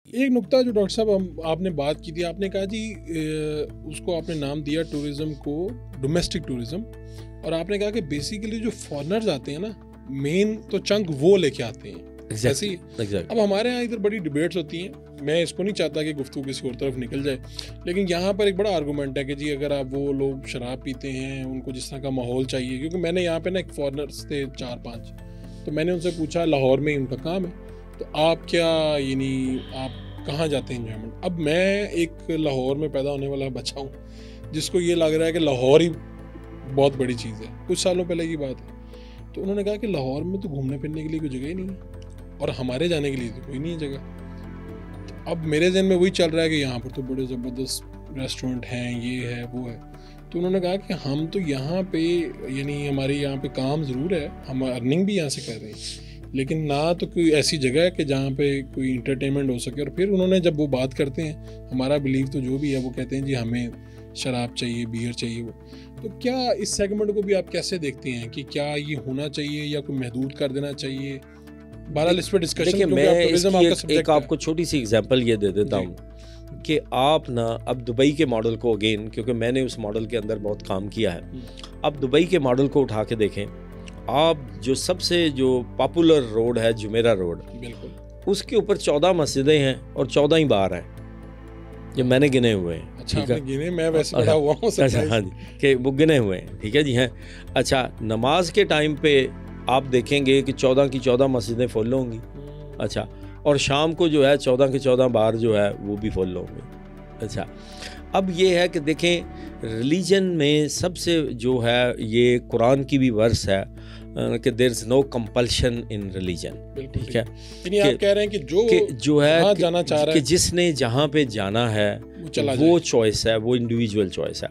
एक नुक्ता जो डॉक्टर साहब आपने बात की थी, आपने कहा जी उसको आपने नाम दिया टूरिज्म को डोमेस्टिक टूरिज्म, और आपने कहा कि बेसिकली जो फॉरेनर्स आते हैं ना, मेन तो चंक वो लेके आते हैं। Exactly. अब हमारे यहाँ इधर बड़ी डिबेट्स होती हैं, मैं इसको नहीं चाहता कि गुफ्तगू किसी और तरफ निकल जाए, लेकिन यहाँ पर एक बड़ा आर्गूमेंट है कि जी अगर आप वो लोग शराब पीते हैं, उनको जिस तरह का माहौल चाहिए, क्योंकि मैंने यहाँ पे ना एक फॉरेनर्स थे 4-5, तो मैंने उनसे पूछा लाहौर में ही उनका काम है, तो आप क्या यानी आप कहाँ जाते हैं एंजॉयमेंट। अब मैं एक लाहौर में पैदा होने वाला बच्चा हूँ जिसको ये लग रहा है कि लाहौर ही बहुत बड़ी चीज़ है, कुछ सालों पहले की बात है। तो उन्होंने कहा कि लाहौर में तो घूमने फिरने के लिए कोई जगह ही नहीं है और हमारे जाने के लिए तो कोई नहीं है जगह। तो अब मेरे जहन में वही चल रहा है कि यहाँ पर तो बड़े ज़बरदस्त रेस्टोरेंट हैं, ये है वो है। तो उन्होंने कहा कि हम तो यहाँ पे यानी हमारे यहाँ पे काम ज़रूर है, हम अर्निंग भी यहाँ से कर रहे हैं, लेकिन ना तो कोई ऐसी जगह है कि जहाँ पे कोई इंटरटेनमेंट हो सके। और फिर उन्होंने जब वो बात करते हैं, हमारा बिलीव तो जो भी है वो कहते हैं जी हमें शराब चाहिए, बियर चाहिए वो। तो क्या इस सेगमेंट को भी आप कैसे देखते हैं कि क्या ये होना चाहिए या कोई महदूद कर देना चाहिए? बहरहाल इस पर डिस्कशन। देखिए मैं एक आपको छोटी सी एग्जांपल ये दे देता हूँ कि आप ना अब दुबई के मॉडल को अगेन, क्योंकि मैंने उस मॉडल के अंदर बहुत काम किया है, अब दुबई के मॉडल को उठा के देखें आप। जो सबसे जो पॉपुलर रोड है जुमेरा रोड, बिल्कुल उसके ऊपर 14 मस्जिदें हैं और 14 ही बार हैं, जो मैंने गिने हुए हैं। अच्छा, आपने गिने? मैं वैसे बड़ा हुआ हूं। अच्छा, हाँ जी, कि वो गिने हुए हैं, ठीक है जी हैं। अच्छा, नमाज के टाइम पे आप देखेंगे कि 14 की 14 मस्जिदें फुल होंगी। अच्छा, और शाम को जो है 14 के 14 बार जो है वो भी फुल होंगे। अच्छा, अब ये है कि देखें रिलीजन में सबसे जो है ये कुरान की भी वर्स है कि there is no compulsion in religion, ठीक है। आप कह रहे हैं कि जो है जाना चाह रहा है, कि जिसने जहाँ पे जाना है वो चॉइस है, वो इंडिविजुअल चॉइस है।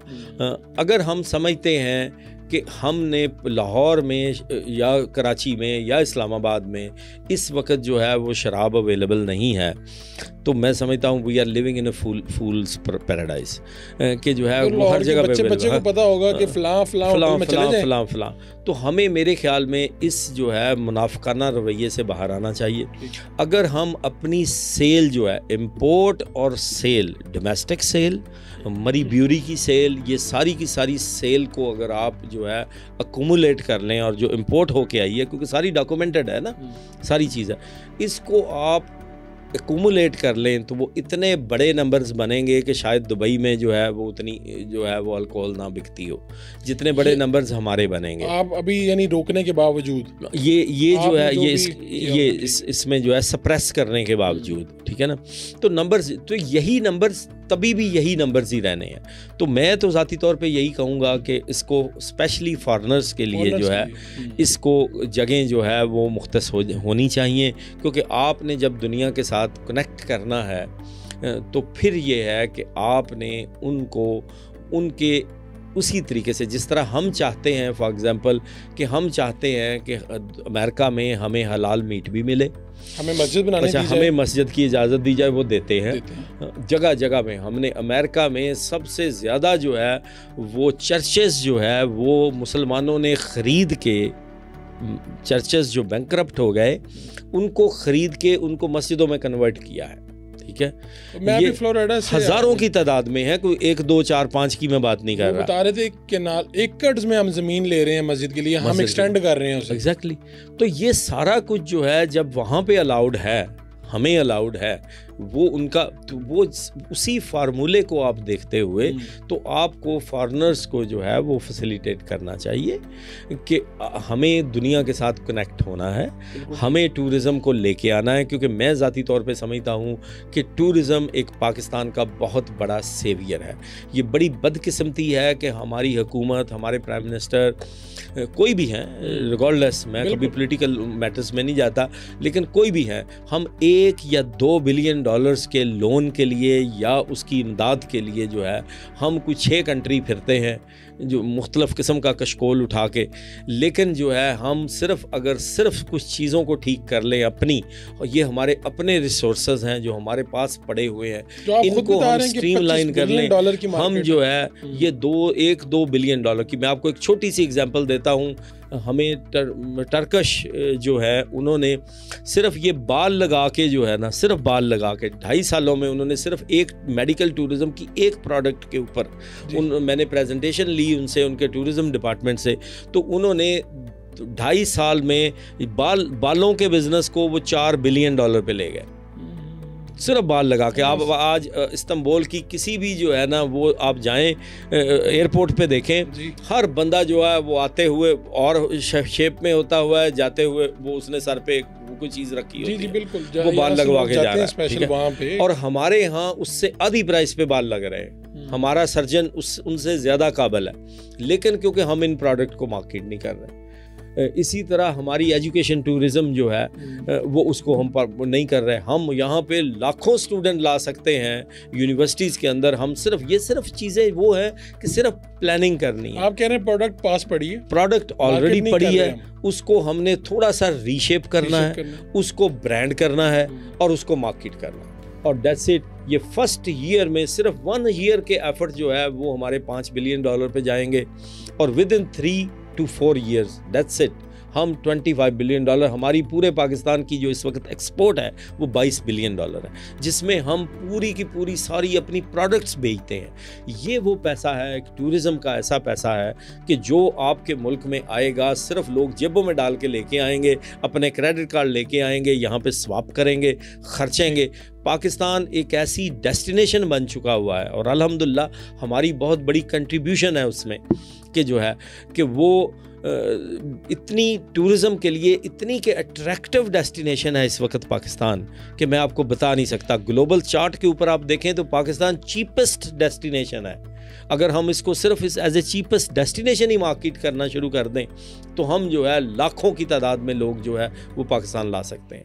अगर हम समझते हैं कि हमने लाहौर में या कराची में या इस्लामाबाद में इस वक्त जो है वो शराब अवेलेबल नहीं है, तो मैं समझता हूँ we are living in a fool's paradise, कि जो है वो हर जगह पे बच्चे को पता होगा कि फलां। तो हमें मेरे ख्याल में इस जो है मुनाफिकाना रवैये से बाहर आना चाहिए। अगर हम अपनी सेल जो है इंपोर्ट और सेल, डोमेस्टिक सेल, मरी ब्यूरी की सेल, ये सारी की सारी सेल को अगर आप जो है अकुमुलेट कर लें, और जो इंपोर्ट होके आई है क्योंकि सारी डॉक्यूमेंटेड है ना, सारी चीज़ है, इसको आप एक्यूमुलेट कर लें तो वो इतने बड़े नंबर्स बनेंगे कि शायद दुबई में जो है वो उतनी जो है वो अल्कोहल ना बिकती हो जितने बड़े नंबर्स हमारे बनेंगे। आप अभी यानी रोकने के बावजूद ये जो है ये इसमें जो है सप्रेस करने के बावजूद, ठीक है ना, तो नंबर्स, तो यही नंबर्स तभी भी यही नंबर्स ही रहने हैं। तो मैं तो ज़ाती तौर पे यही कहूँगा कि इसको स्पेशली फॉरेनर्स के लिए जो है इसको जगह जो है वो मुख्तस होनी चाहिए, क्योंकि आपने जब दुनिया के साथ कनेक्ट करना है तो फिर ये है कि आपने उनको उनके उसी तरीके से, जिस तरह हम चाहते हैं, फॉर एग्ज़ाम्पल कि हम चाहते हैं कि अमेरिका में हमें हलाल मीट भी मिले, हमें मस्जिद बनाने अच्छा हमें मस्जिद की इजाज़त दी जाए, वो देते हैं जगह जगह में। हमने अमेरिका में सबसे ज़्यादा जो है वो चर्चेस जो है वो मुसलमानों ने ख़रीद के, चर्चेस जो बैंकरप्ट हो गए उनको ख़रीद के उनको मस्जिदों में कन्वर्ट किया है, ठीक है। मैं अभी फ्लोरिडा से हज़ारों की तादाद में है, कोई 1 2 4 5 की मैं बात नहीं कर रहा। बता रहे थे केनाल एकड़ में हम ज़मीन ले रहे हैं मस्जिद के लिए, हम एक्सटेंड कर रहे हैं उसे। एग्जैक्टली। तो ये सारा कुछ जो है जब वहाँ पे अलाउड है, हमें अलाउड है, वो उनका, तो वो उसी फार्मूले को आप देखते हुए तो आपको फॉरेनर्स को जो है वो फैसिलिटेट करना चाहिए कि हमें दुनिया के साथ कनेक्ट होना है, हमें टूरिज़म को लेके आना है, क्योंकि मैं ज़ाती तौर पे समझता हूँ कि टूरिज़म एक पाकिस्तान का बहुत बड़ा सेवियर है। ये बड़ी बदकिस्मती है कि हमारी हुकूमत, हमारे प्राइम मिनिस्टर, कोई भी हैं, रिगार्डलेस, मैं कभी पॉलिटिकल मैटर्स में नहीं जाता, लेकिन कोई भी हैं, हम 1 या 2 बिलियन डॉलर्स के लोन के लिए या उसकी इमदाद के लिए जो है हम कुछ 6 कंट्री फिरते हैं जो मुख्तलिफ़ किस्म का कशकोल उठा के, लेकिन जो है हम अगर सिर्फ कुछ चीज़ों को ठीक कर लें अपनी, और ये हमारे अपने रिसोर्सेज हैं जो हमारे पास पड़े हुए हैं, इनको हम स्ट्रीमलाइन कर लें, हम जो है ये 1-2 बिलियन डॉलर की, मैं आपको एक छोटी सी एग्जांपल देता हूँ हमें टर्कश जो है उन्होंने सिर्फ ये बाल लगा के जो है ना, सिर्फ बाल लगा के 2.5 सालों में उन्होंने सिर्फ एक मेडिकल टूरिज़म की एक प्रोडक्ट के ऊपर मैंने प्रेजेंटेशन ली उनसे, उनके टूरिज़म डिपार्टमेंट से, तो उन्होंने 2.5 साल में बालों के बिजनेस को वो $4 बिलियन पे ले गए, सिर्फ बाल लगा के। आप आज इस्तांबुल की किसी भी जो है ना वो आप जाएं एयरपोर्ट पे देखें, हर बंदा जो है वो आते हुए और शेप में होता हुआ है, जाते हुए वो उसने सर पे कोई चीज़ रखी होती है, बिल्कुल वो बाल लगवा के जा रहा है वहाँ पे। और हमारे यहाँ उससे आधी प्राइस पे बाल लग रहे हैं, हमारा सर्जन उनसे ज़्यादा काबिल है, लेकिन क्योंकि हम इन प्रोडक्ट को मार्केट नहीं कर रहे। इसी तरह हमारी एजुकेशन टूरिज़्म जो है वो उसको हम नहीं कर रहे। हम यहाँ पे लाखों स्टूडेंट ला सकते हैं यूनिवर्सिटीज़ के अंदर, हम सिर्फ चीज़ें वो है कि सिर्फ प्लानिंग करनी है। आप कह रहे हैं प्रोडक्ट पास पड़ी है, प्रोडक्ट ऑलरेडी पड़ी है, उसको हमने थोड़ा सा रीशेप करना है, उसको ब्रांड करना है और उसको मार्केट करना है, और दैट्स इट। ये फर्स्ट ईयर में सिर्फ 1 ईयर के एफर्ट जो है वो हमारे $5 बिलियन पे जाएंगे, और with in 3 to 4 years, that's it, हम $25 बिलियन, हमारी पूरे पाकिस्तान की जो इस वक्त एक्सपोर्ट है वो $22 बिलियन है, जिसमें हम पूरी की पूरी सारी अपनी प्रोडक्ट्स बेचते हैं। ये वो पैसा है, टूरिज़्म का ऐसा पैसा है कि जो आपके मुल्क में आएगा सिर्फ लोग जेबों में डाल के लेके आएंगे, अपने क्रेडिट कार्ड लेके आएंगे, यहाँ पे स्वाप करेंगे, खर्चेंगे। पाकिस्तान एक ऐसी डेस्टिनेशन बन चुका हुआ है, और अल्हम्दुलिल्लाह हमारी बहुत बड़ी कंट्रीब्यूशन है उसमें कि जो है कि वो इतनी टूरिज़्म के लिए इतनी के अट्रैक्टिव डेस्टिनेशन है इस वक्त पाकिस्तान कि मैं आपको बता नहीं सकता। ग्लोबल चार्ट के ऊपर आप देखें तो पाकिस्तान चीपेस्ट डेस्टिनेशन है। अगर हम इसको सिर्फ एज ए चीपेस्ट डेस्टिनेशन ही मार्केट करना शुरू कर दें तो हम जो है लाखों की तादाद में लोग जो है वो पाकिस्तान ला सकते हैं।